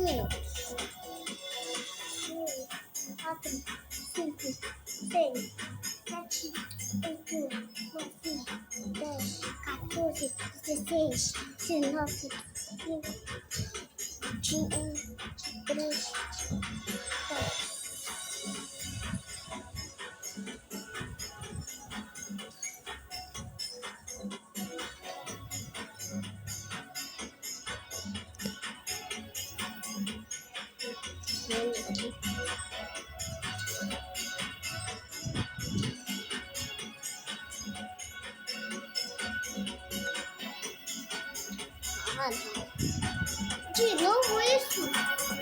minutos. 4, 5, 6, 7, 8, 9, 10, 14, 16, 19, 20, 21, 23, 4. Ah, não. De novo isso?